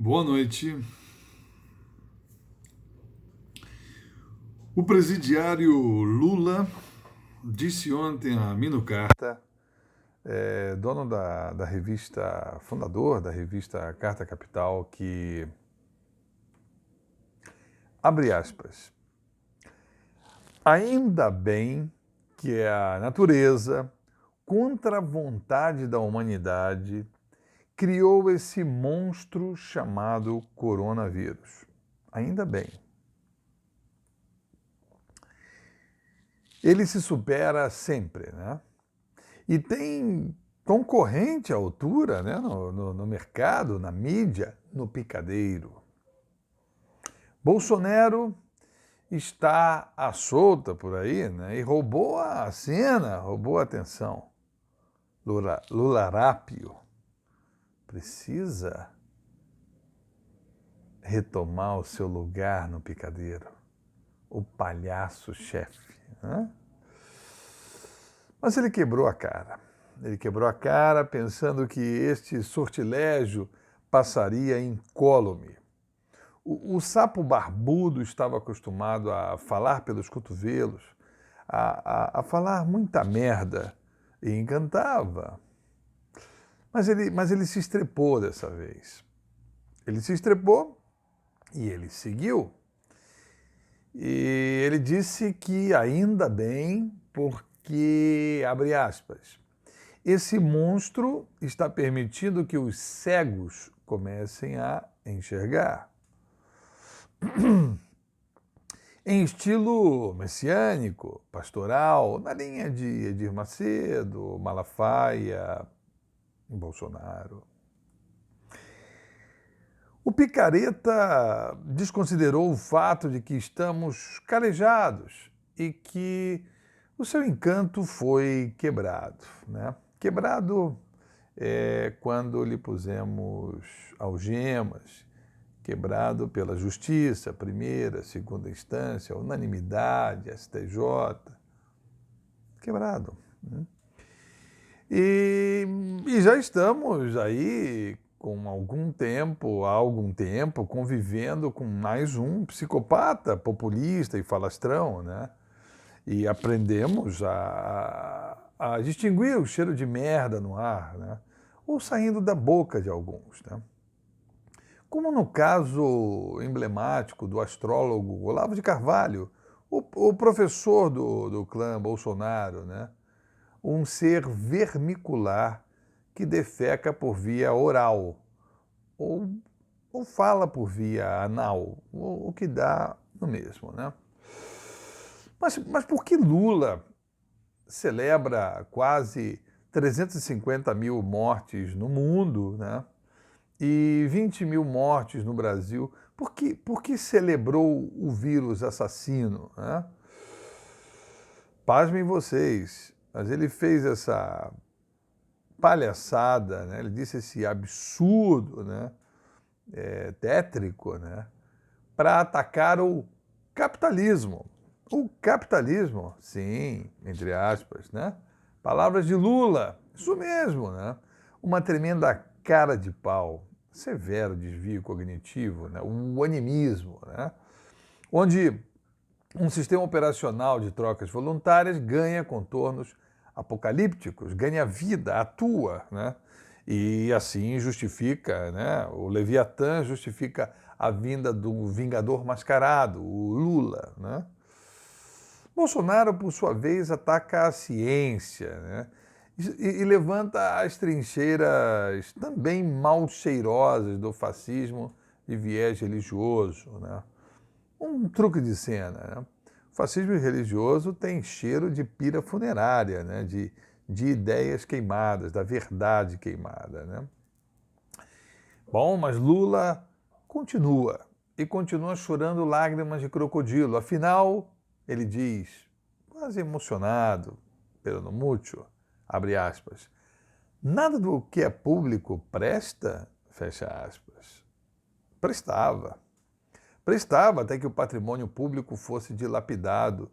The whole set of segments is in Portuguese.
Boa noite. O presidiário Lula disse ontem a Minucarta, dono da revista, fundador da revista Carta Capital, que, abre aspas, ainda bem que a natureza, contra a vontade da humanidade, criou esse monstro chamado coronavírus. Ainda bem. Ele se supera sempre, né? E tem concorrente à altura, né? No mercado, na mídia, no picadeiro. Bolsonaro está à solta por aí, né? E roubou a cena, roubou a atenção. Lularápio precisa retomar o seu lugar no picadeiro. O palhaço-chefe, né? Mas ele quebrou a cara. Ele quebrou a cara pensando que este sortilégio passaria incólume. O sapo barbudo estava acostumado a falar pelos cotovelos, a falar muita merda, e encantava. Mas ele se estrepou dessa vez. Ele se estrepou e ele seguiu. E ele disse que ainda bem, porque, abre aspas, esse monstro está permitindo que os cegos comecem a enxergar. Em estilo messiânico, pastoral, na linha de Edir Macedo, Malafaia, Bolsonaro. O picareta desconsiderou o fato de que estamos calejados e que o seu encanto foi quebrado, né? Quebrado quando lhe pusemos algemas, quebrado pela justiça, primeira, segunda instância, unanimidade, STJ, quebrado, né? E já estamos aí há algum tempo, convivendo com mais um psicopata populista e falastrão, né? E aprendemos a distinguir o cheiro de merda no ar, né? Ou saindo da boca de alguns, né? Como no caso emblemático do astrólogo Olavo de Carvalho, o professor do clã Bolsonaro, né? Um ser vermicular que defeca por via oral ou fala por via anal, o que dá no mesmo, né? Mas por que Lula celebra quase 350 mil mortes no mundo, né? E 20 mil mortes no Brasil? Por que celebrou o vírus assassino, né? Pasmem vocês, mas ele fez essa palhaçada, né? Ele disse esse absurdo, né? Tétrico, né? Para atacar o capitalismo. O capitalismo, sim, entre aspas, né? Palavras de Lula, isso mesmo, né? Uma tremenda cara de pau, severo desvio cognitivo, né? O animismo, né? Onde um sistema operacional de trocas voluntárias ganha contornos apocalípticos, ganha vida, atua, né? E assim justifica, né? O Leviatã justifica a vinda do Vingador mascarado, o Lula, né? Bolsonaro, por sua vez, ataca a ciência, né? E levanta as trincheiras também mal cheirosas do fascismo de viés religioso, né? Um truque de cena, né? O fascismo religioso tem cheiro de pira funerária, né? De ideias queimadas, da verdade queimada, né? Bom, mas Lula continua e continua chorando lágrimas de crocodilo. Afinal, ele diz, quase emocionado, pero no mucho, abre aspas, nada do que é público presta, fecha aspas. Prestava. Prestava até que o patrimônio público fosse dilapidado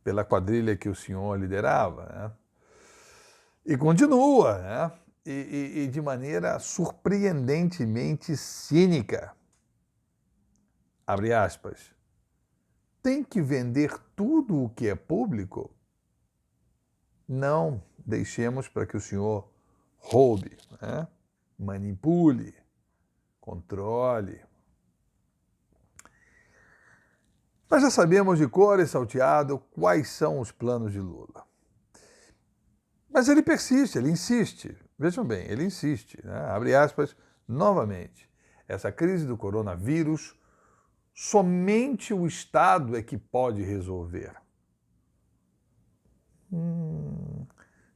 pela quadrilha que o senhor liderava, né? E continua, né? e de maneira surpreendentemente cínica. Abre aspas. Tem que vender tudo o que é público? Não deixemos para que o senhor roube, né? Manipule, controle. Nós já sabemos de cor e salteado quais são os planos de Lula. Mas ele persiste, ele insiste. Vejam bem, ele insiste, né? Abre aspas, novamente. Essa crise do coronavírus, somente o Estado é que pode resolver.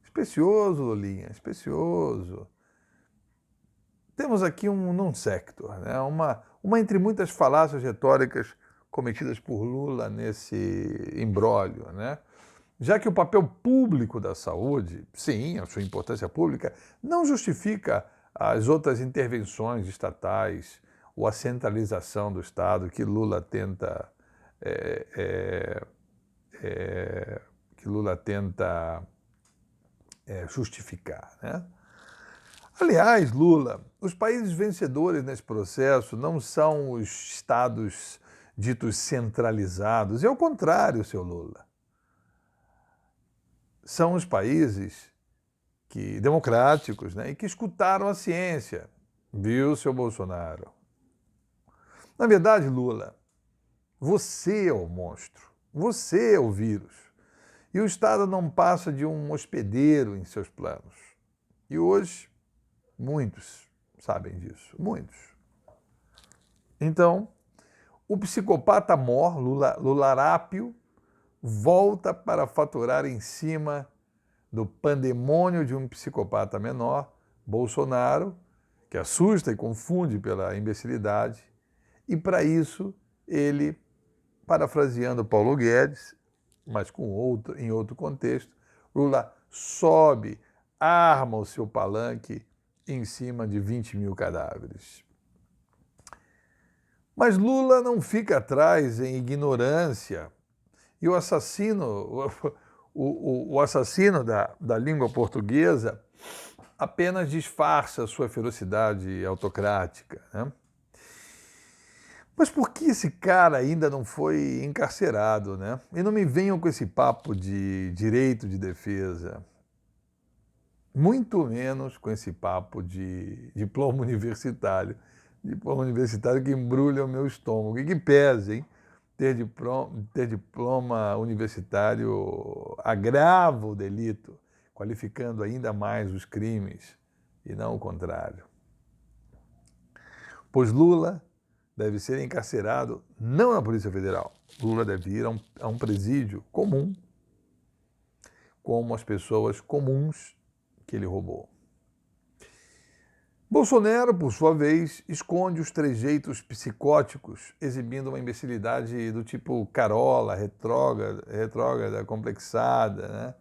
Especioso, Lulinha, especioso. Temos aqui um non sector, né? uma entre muitas falácias retóricas cometidas por Lula nesse imbróglio, né? Já que o papel público da saúde, sim, a sua importância pública, não justifica as outras intervenções estatais ou a centralização do Estado que Lula tenta justificar, né? Aliás, Lula, os países vencedores nesse processo não são os estados ditos centralizados, é o contrário, seu Lula. São os países democráticos, né, e que escutaram a ciência, viu, seu Bolsonaro? Na verdade, Lula, você é o monstro, você é o vírus. E o Estado não passa de um hospedeiro em seus planos. E hoje, muitos sabem disso, muitos. Então, o psicopata mor, Lularápio, volta para faturar em cima do pandemônio de um psicopata menor, Bolsonaro, que assusta e confunde pela imbecilidade, e para isso ele, parafraseando Paulo Guedes, mas em outro contexto, Lula sobe, arma o seu palanque em cima de 20 mil cadáveres. Mas Lula não fica atrás em ignorância. E o assassino, o assassino da língua portuguesa apenas disfarça sua ferocidade autocrática, né? Mas por que esse cara ainda não foi encarcerado, né? E não me venham com esse papo de direito de defesa. Muito menos com esse papo de diploma universitário. Diploma universitário que embrulha o meu estômago. E que pesa, hein? Ter diploma universitário agrava o delito, qualificando ainda mais os crimes, e não o contrário. Pois Lula deve ser encarcerado não na Polícia Federal. Lula deve ir a um presídio comum, como as pessoas comuns que ele roubou. Bolsonaro, por sua vez, esconde os trejeitos psicóticos, exibindo uma imbecilidade do tipo carola, retrógrada, complexada, né?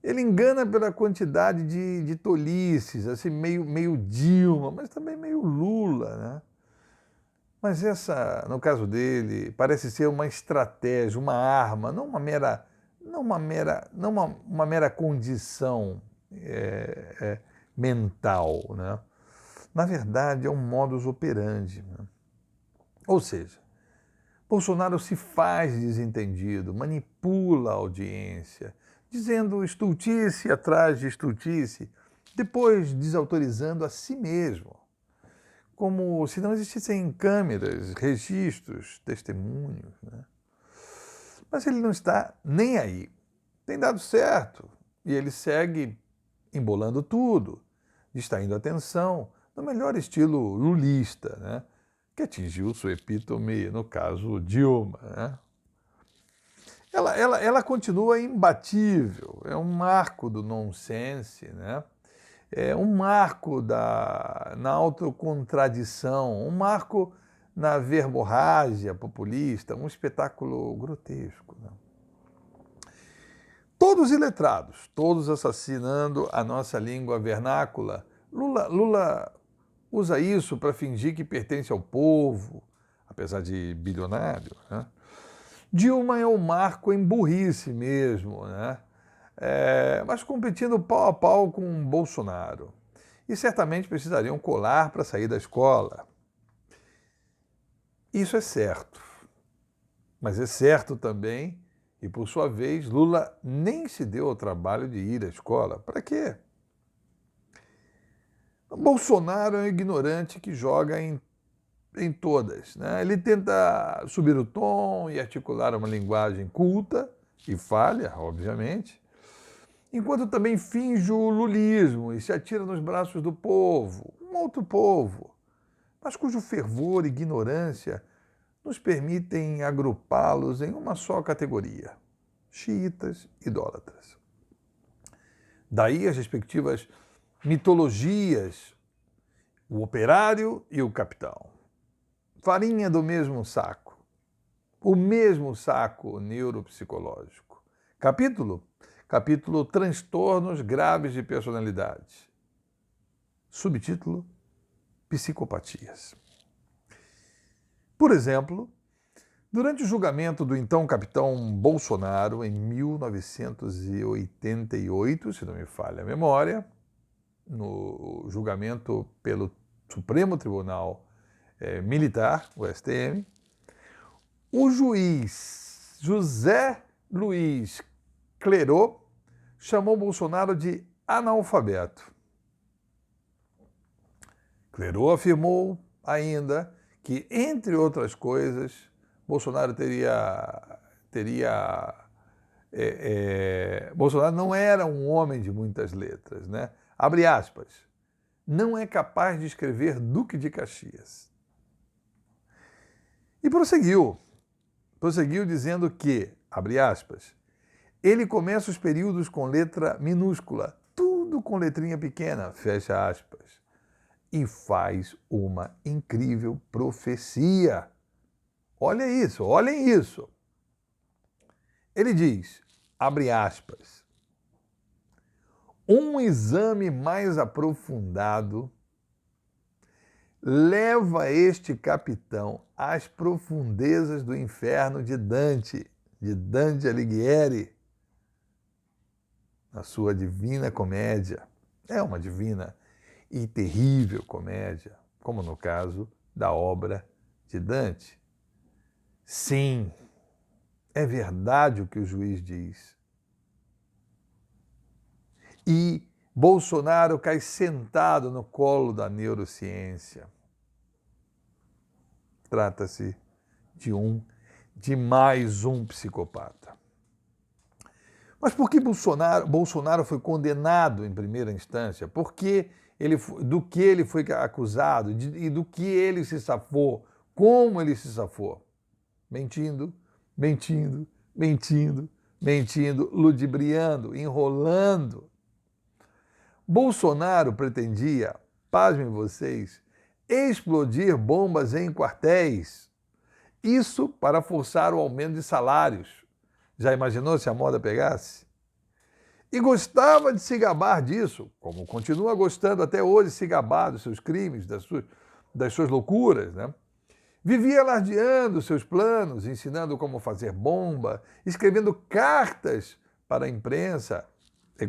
Ele engana pela quantidade de tolices, assim, meio Dilma, mas também meio Lula, né? Mas essa, no caso dele, parece ser uma estratégia, uma arma, não uma mera condição mental, né? Na verdade, é um modus operandi, né? Ou seja, Bolsonaro se faz desentendido, manipula a audiência, dizendo estultice atrás de estultice, depois desautorizando a si mesmo, como se não existissem câmeras, registros, testemunhos, né? Mas ele não está nem aí. Tem dado certo e ele segue embolando tudo, distraindo a atenção, no melhor estilo lulista, né? Que atingiu sua epítome, no caso, Dilma, né? Ela continua imbatível, é um marco do nonsense, né? É um marco na autocontradição, um marco na verborrágia populista, um espetáculo grotesco, né? Todos iletrados, todos assassinando a nossa língua vernácula. Lula usa isso para fingir que pertence ao povo, apesar de bilionário, né? Dilma é o marco em burrice mesmo, né? mas competindo pau a pau com Bolsonaro. E certamente precisariam colar para sair da escola. Isso é certo. Mas é certo também que, por sua vez, Lula nem se deu ao trabalho de ir à escola. Para quê? Bolsonaro é um ignorante que joga em todas, né? Ele tenta subir o tom e articular uma linguagem culta, e falha, obviamente, enquanto também finge o lulismo e se atira nos braços do povo, um outro povo, mas cujo fervor e ignorância nos permitem agrupá-los em uma só categoria: xiitas idólatras. Daí as respectivas mitologias, o operário e o capitão. Farinha do mesmo saco, o mesmo saco neuropsicológico. Capítulo? Capítulo Transtornos Graves de Personalidade. Subtítulo: Psicopatias. Por exemplo, durante o julgamento do então capitão Bolsonaro, em 1988, se não me falha a memória, no julgamento pelo Supremo Tribunal Militar, o STM, o juiz José Luiz Clerot chamou Bolsonaro de analfabeto. Clerot afirmou ainda que, entre outras coisas, Bolsonaro Bolsonaro não era um homem de muitas letras, né? Abre aspas, não é capaz de escrever Duque de Caxias. E prosseguiu dizendo que, abre aspas, ele começa os períodos com letra minúscula, tudo com letrinha pequena, fecha aspas, e faz uma incrível profecia. Olha isso, olhem isso. Ele diz, abre aspas, um exame mais aprofundado leva este capitão às profundezas do inferno de Dante Alighieri, na sua Divina Comédia. É uma divina e terrível comédia, como no caso da obra de Dante. Sim, é verdade o que o juiz diz. E Bolsonaro cai sentado no colo da neurociência. Trata-se de mais um psicopata. Mas por que Bolsonaro foi condenado em primeira instância? Do que ele foi acusado e do que ele se safou? Como ele se safou? Mentindo, ludibriando, enrolando. Bolsonaro pretendia, pasmem vocês, explodir bombas em quartéis. Isso para forçar o aumento de salários. Já imaginou se a moda pegasse? E gostava de se gabar disso, como continua gostando até hoje de se gabar dos seus crimes, das suas loucuras, né? Vivia alardeando seus planos, ensinando como fazer bomba, escrevendo cartas para a imprensa,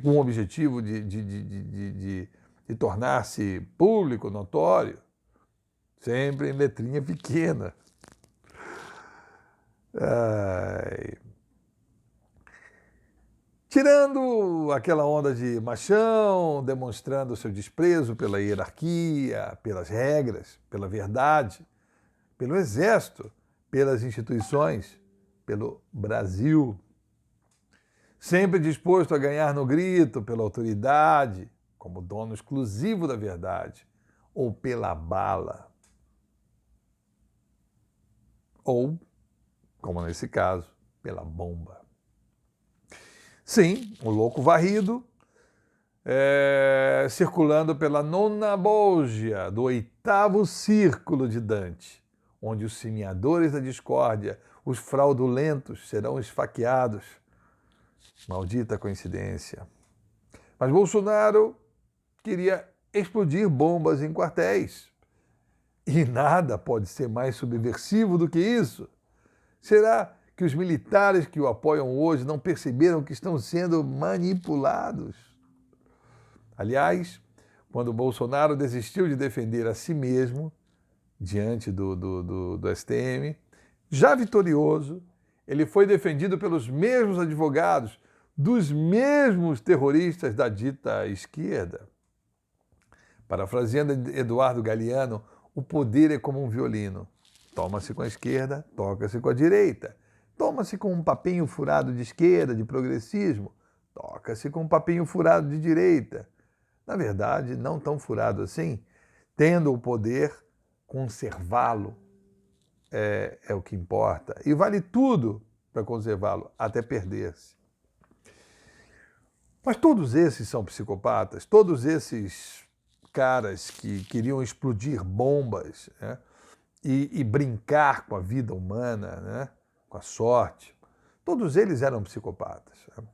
com o objetivo de tornar-se público, notório, sempre em letrinha pequena. Ai. Tirando aquela onda de machão, demonstrando seu desprezo pela hierarquia, pelas regras, pela verdade, pelo exército, pelas instituições, pelo Brasil. Sempre disposto a ganhar no grito, pela autoridade, como dono exclusivo da verdade, ou pela bala. Ou, como nesse caso, pela bomba. Sim, o louco varrido, circulando pela nona bolgia do 8º círculo de Dante, onde os semeadores da discórdia, os fraudulentos, serão esfaqueados. Maldita coincidência. Mas Bolsonaro queria explodir bombas em quartéis. E nada pode ser mais subversivo do que isso. Será que os militares que o apoiam hoje não perceberam que estão sendo manipulados. Aliás, quando Bolsonaro desistiu de defender a si mesmo, diante do STM, já vitorioso, ele foi defendido pelos mesmos advogados, dos mesmos terroristas da dita esquerda. Parafraseando Eduardo Galeano, o poder é como um violino. Toma-se com a esquerda, toca-se com a direita. Toma-se com um papinho furado de esquerda, de progressismo. Toca-se com um papinho furado de direita. Na verdade, não tão furado assim. Tendo o poder, conservá-lo é o que importa. E vale tudo para conservá-lo, até perder-se. Mas todos esses são psicopatas, todos esses caras que queriam explodir bombas, né? E brincar com a vida humana, né? Com a sorte, todos eles eram psicopatas. Né?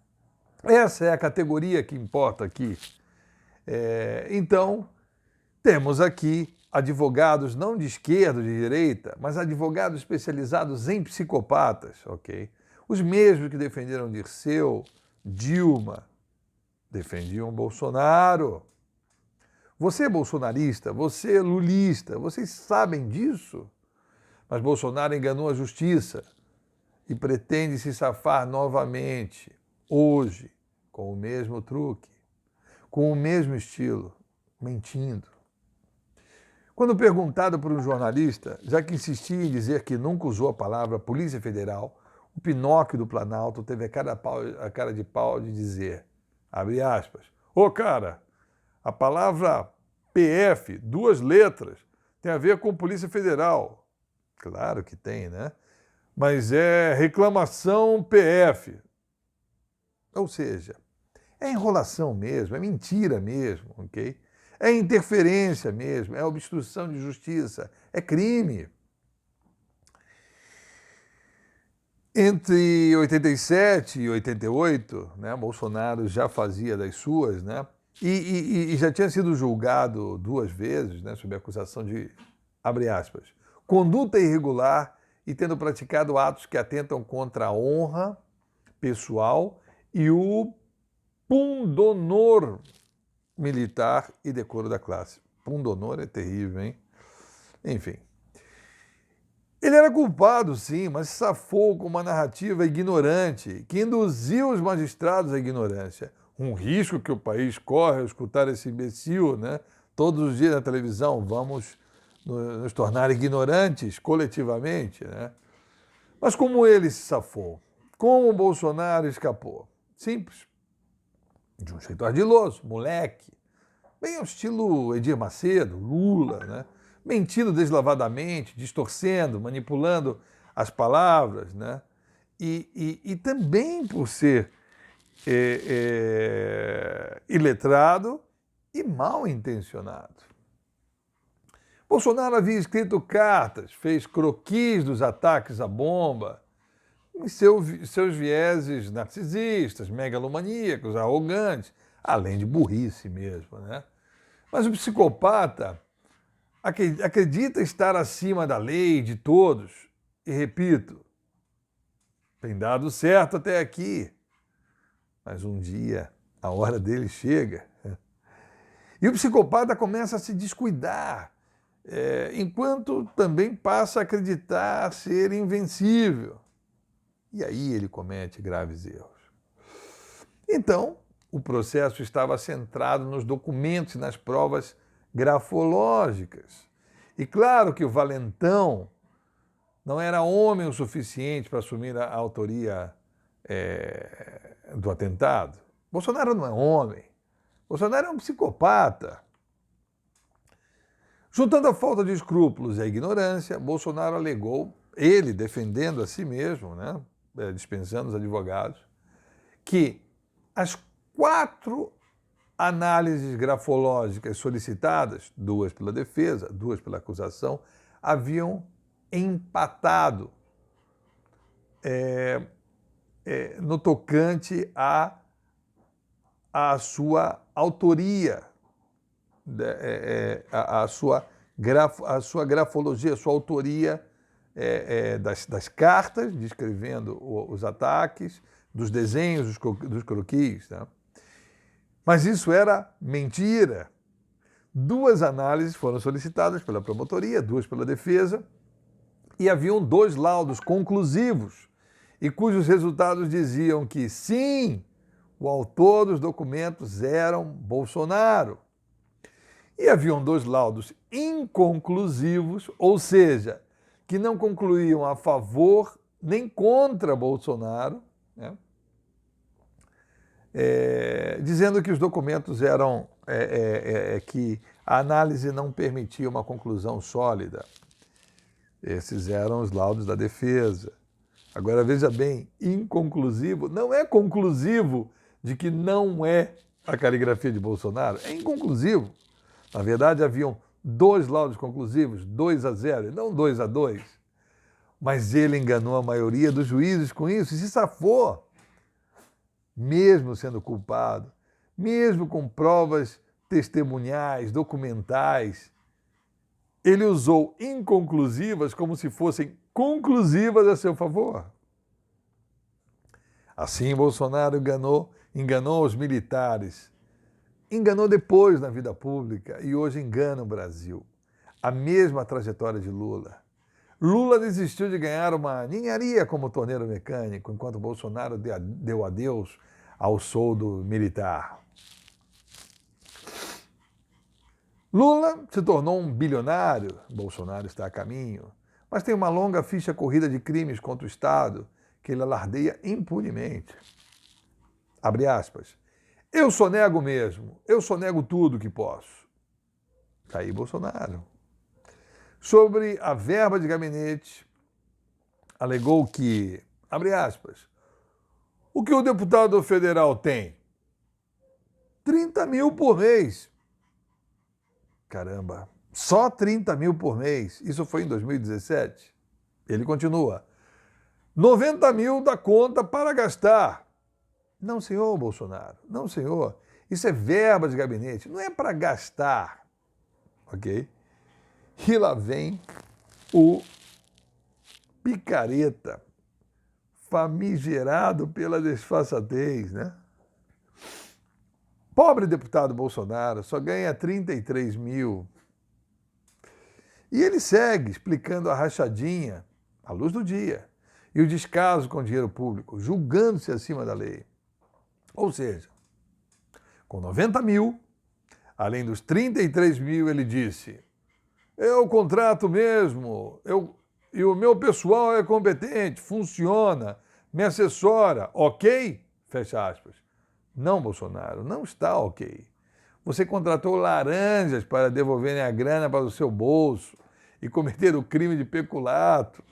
Essa é a categoria que importa aqui. Então, temos aqui advogados não de esquerda ou de direita, mas advogados especializados em psicopatas, ok? Os mesmos que defenderam Dirceu, Dilma, defendiam Bolsonaro. Você é bolsonarista, você é lulista, vocês sabem disso. Mas Bolsonaro enganou a justiça e pretende se safar novamente, hoje, com o mesmo truque, com o mesmo estilo, mentindo. Quando perguntado por um jornalista, já que insistia em dizer que nunca usou a palavra Polícia Federal, o Pinóquio do Planalto teve a cara de pau de dizer, abre aspas, ô cara, a palavra PF, 2 letras, tem a ver com Polícia Federal. Claro que tem, né? Mas é reclamação PF. Ou seja, é enrolação mesmo, é mentira mesmo, ok? É interferência mesmo, é obstrução de justiça, é crime. Entre 87 e 88, né, Bolsonaro já fazia das suas, né? E já tinha sido julgado 2 vezes, né, sob acusação de, abre aspas, conduta irregular e tendo praticado atos que atentam contra a honra pessoal e o pundonor militar e decoro da classe. Pundonor é terrível, hein? Enfim. Ele era culpado, sim, mas safou com uma narrativa ignorante que induziu os magistrados à ignorância. Um risco que o país corre ao escutar esse imbecil, né? Todos os dias na televisão, vamos nos tornar ignorantes coletivamente, né? Mas como ele se safou? Como o Bolsonaro escapou? Simples. De um jeito ardiloso, moleque. Bem ao estilo Edir Macedo, Lula, né? Mentindo deslavadamente, distorcendo, manipulando as palavras, né? E também por ser iletrado e mal intencionado. Bolsonaro havia escrito cartas, fez croquis dos ataques à bomba, e seus vieses narcisistas, megalomaníacos, arrogantes, além de burrice mesmo, né? Mas o psicopata acredita estar acima da lei de todos e, repito, tem dado certo até aqui, mas um dia a hora dele chega. E o psicopata começa a se descuidar, enquanto também passa a acreditar ser invencível. E aí ele comete graves erros. Então, o processo estava centrado nos documentos e nas provas grafológicas. E claro que o valentão não era homem o suficiente para assumir a autoria do atentado. Bolsonaro não é homem. Bolsonaro é um psicopata. Juntando a falta de escrúpulos e a ignorância, Bolsonaro alegou, ele defendendo a si mesmo, né, dispensando os advogados, que as 4 análises grafológicas solicitadas, 2 pela defesa, 2 pela acusação, haviam empatado no tocante à sua autoria, a sua grafologia, a sua autoria das cartas, descrevendo os ataques, dos desenhos, dos croquis, né? Mas isso era mentira. 2 análises foram solicitadas pela promotoria, 2 pela defesa, e haviam 2 laudos conclusivos, e cujos resultados diziam que, sim, o autor dos documentos era Bolsonaro. E haviam 2 laudos inconclusivos, ou seja, que não concluíam a favor nem contra Bolsonaro, né? Dizendo que os documentos eram, que a análise não permitia uma conclusão sólida. Esses eram os laudos da defesa. Agora, veja bem, inconclusivo não é conclusivo de que não é a caligrafia de Bolsonaro, é inconclusivo. Na verdade, haviam 2 laudos conclusivos, 2-0, e não 2-2. Mas ele enganou a maioria dos juízes com isso e se safou. Mesmo sendo culpado, mesmo com provas testemunhais, documentais, ele usou inconclusivas como se fossem conclusivas a seu favor. Assim, Bolsonaro enganou os militares, enganou depois na vida pública e hoje engana o Brasil. A mesma trajetória de Lula. Lula desistiu de ganhar uma ninharia como torneiro mecânico, enquanto Bolsonaro deu adeus ao soldo militar. Lula se tornou um bilionário, Bolsonaro está a caminho, mas tem uma longa ficha corrida de crimes contra o Estado que ele alardeia impunemente. Abre aspas. Eu sonego mesmo, eu sonego tudo que posso. Está aí Bolsonaro. Sobre a verba de gabinete, alegou que, abre aspas, o que o deputado federal tem? 30 mil por mês. Caramba, só 30 mil por mês. Isso foi em 2017. Ele continua. 90 mil da conta para gastar. Não, senhor Bolsonaro. Não, senhor. Isso é verba de gabinete. Não é para gastar. Ok? E lá vem o picareta, famigerado pela desfaçatez, né? Pobre deputado Bolsonaro só ganha 33 mil. E ele segue explicando a rachadinha à luz do dia e o descaso com o dinheiro público, julgando-se acima da lei. Ou seja, com 90 mil, além dos 33 mil, ele disse: eu contrato mesmo, e o meu pessoal é competente, funciona, me assessora, ok? Fecha aspas. Não, Bolsonaro, não está ok. Você contratou laranjas para devolverem a grana para o seu bolso e cometer o crime de peculato.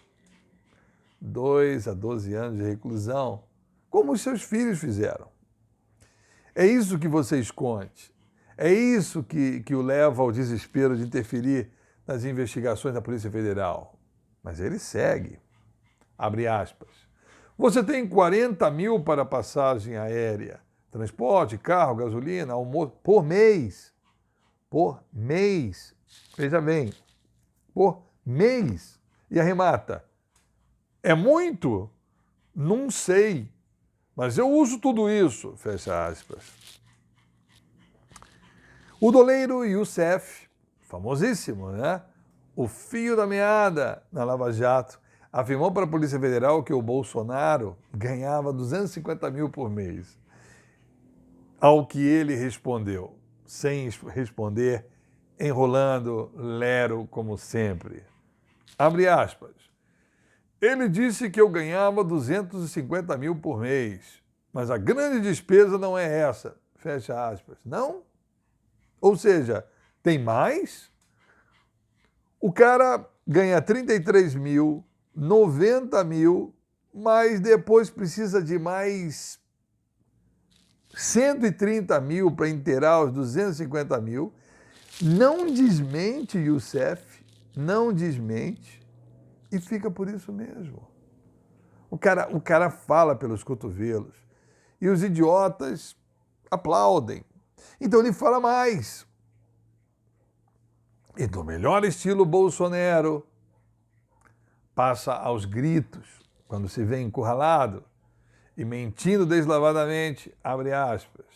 2 a 12 anos de reclusão, como os seus filhos fizeram. É isso que você esconde. É isso que o leva ao desespero de interferir nas investigações da Polícia Federal. Mas ele segue. Abre aspas. Você tem 40 mil para passagem aérea, transporte, carro, gasolina, almoço, por mês. Por mês. Veja bem, por mês. E arremata. É muito? Não sei. Mas eu uso tudo isso. Fecha aspas. O doleiro Youssef, famosíssimo, né? O fio da meada na Lava Jato, afirmou para a Polícia Federal que o Bolsonaro ganhava 250 mil por mês. Ao que ele respondeu, sem responder, enrolando lero como sempre. Abre aspas. Ele disse que eu ganhava 250 mil por mês, mas a grande despesa não é essa. Fecha aspas. Não? Ou seja, tem mais? O cara ganha 33 mil, 90 mil, mas depois precisa de mais 130 mil para inteirar os 250 mil. Não desmente, Youssef, não desmente, e fica por isso mesmo. O cara fala pelos cotovelos e os idiotas aplaudem. Então ele fala mais. E do melhor estilo Bolsonaro, passa aos gritos quando se vê encurralado e mentindo deslavadamente, abre aspas.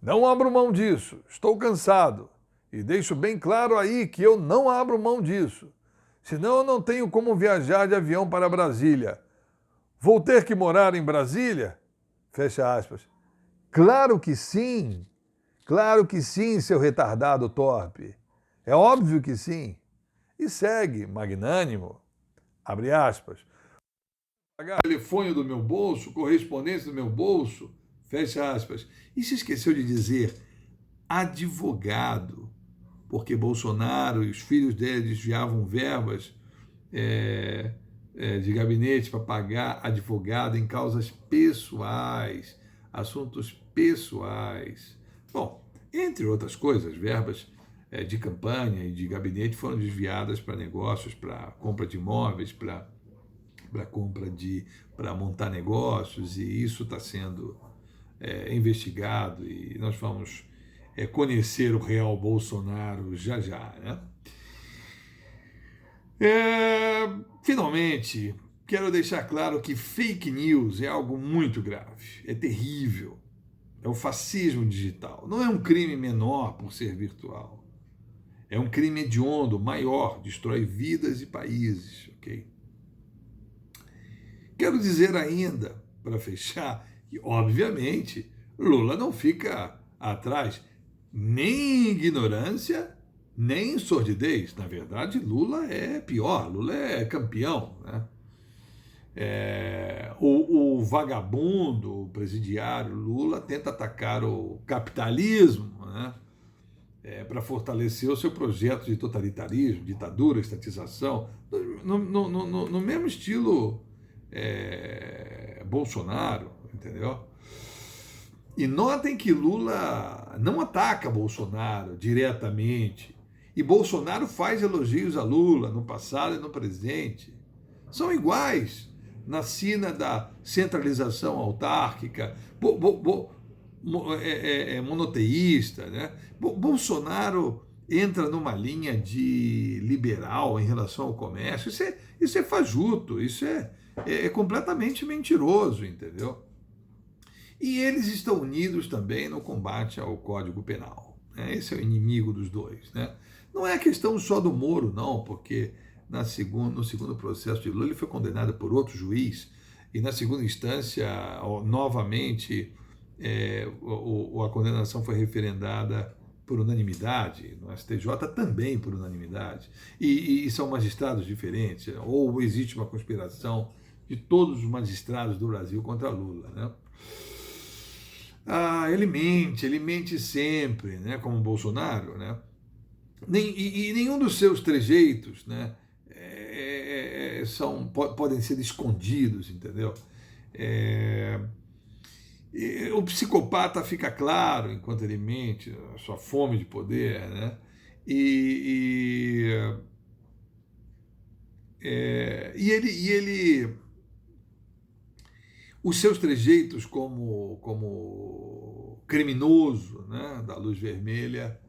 Não abro mão disso, estou cansado e deixo bem claro aí que eu não abro mão disso. Senão eu não tenho como viajar de avião para Brasília. Vou ter que morar em Brasília? Fecha aspas. Claro que sim, seu retardado torpe. É óbvio que sim. E segue, magnânimo, abre aspas. Pagar telefone do meu bolso, correspondência do meu bolso, fecha aspas. E se esqueceu de dizer advogado, porque Bolsonaro e os filhos dele desviavam verbas de gabinete para pagar advogado em causas pessoais, assuntos pessoais. Bom, entre outras coisas, verbas de campanha e de gabinete foram desviadas para negócios, para compra de imóveis, para montar negócios, e isso está sendo investigado e nós vamos conhecer o real Bolsonaro já já, né? Finalmente, quero deixar claro que fake news é algo muito grave, é terrível, é o fascismo digital. Não é um crime menor por ser virtual, é um crime hediondo, maior, destrói vidas e países, ok? Quero dizer ainda, para fechar, que obviamente Lula não fica atrás nem em ignorância, nem em sordidez. Na verdade, Lula é pior, Lula é campeão, né? O vagabundo, o presidiário Lula tenta atacar o capitalismo, né? Para fortalecer o seu projeto de totalitarismo, ditadura, estatização, no mesmo estilo Bolsonaro, entendeu? E notem que Lula não ataca Bolsonaro diretamente, e Bolsonaro faz elogios a Lula no passado e no presente. São iguais na sina da centralização autárquica, monoteísta, né? Bolsonaro entra numa linha de liberal em relação ao comércio. Isso é fajuto, isso é completamente mentiroso, entendeu? E eles estão unidos também no combate ao Código Penal, né? Esse é o inimigo dos dois, né? Não é questão só do Moro, não, porque no segundo processo de Lula ele foi condenado por outro juiz, e na segunda instância, novamente, a condenação foi referendada por unanimidade, no STJ também por unanimidade, e são magistrados diferentes, ou existe uma conspiração de todos os magistrados do Brasil contra Lula, né? Ele mente sempre, né, como Bolsonaro, né? E nenhum dos seus trejeitos, né, podem ser escondidos, entendeu? O psicopata fica claro enquanto ele mente, a sua fome de poder, né? Ele os seus trejeitos como criminoso, né, da luz vermelha,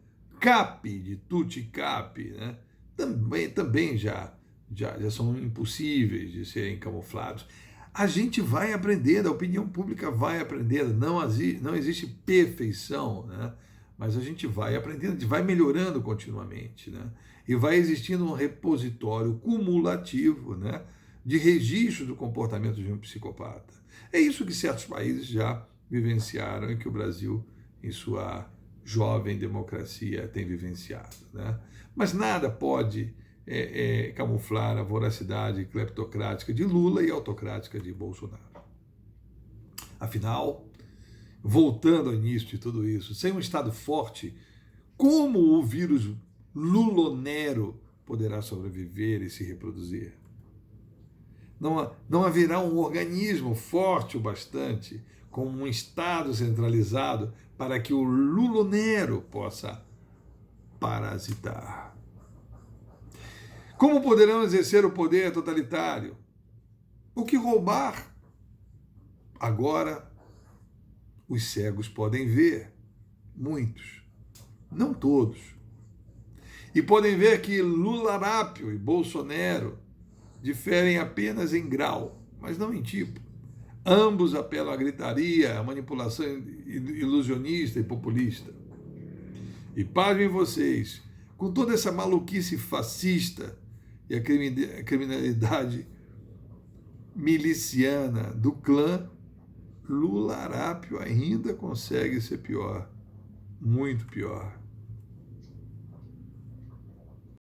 de tutti capi, né, também já são impossíveis de serem camuflados. A gente vai aprendendo, a opinião pública vai aprendendo, não existe perfeição, né, mas a gente vai aprendendo, a gente vai melhorando continuamente, né, e vai existindo um repositório cumulativo, né, de registro do comportamento de um psicopata. É isso que certos países já vivenciaram e que o Brasil, em sua jovem democracia, tem vivenciado, né? Mas nada pode camuflar a voracidade cleptocrática de Lula e autocrática de Bolsonaro. Afinal, voltando ao início de tudo isso, sem um Estado forte, como o vírus lulonero poderá sobreviver e se reproduzir? Não haverá um organismo forte o bastante, como um Estado centralizado, para que o lulonero possa parasitar. Como poderão exercer o poder totalitário? O que roubar? Agora, os cegos podem ver, muitos, não todos. E podem ver que Lularápio e Bolsonaro diferem apenas em grau, mas não em tipo. Ambos apelam à gritaria, à manipulação ilusionista e populista. E pasmem vocês, com toda essa maluquice fascista e a criminalidade miliciana do clã, Lula Arápio ainda consegue ser pior, muito pior.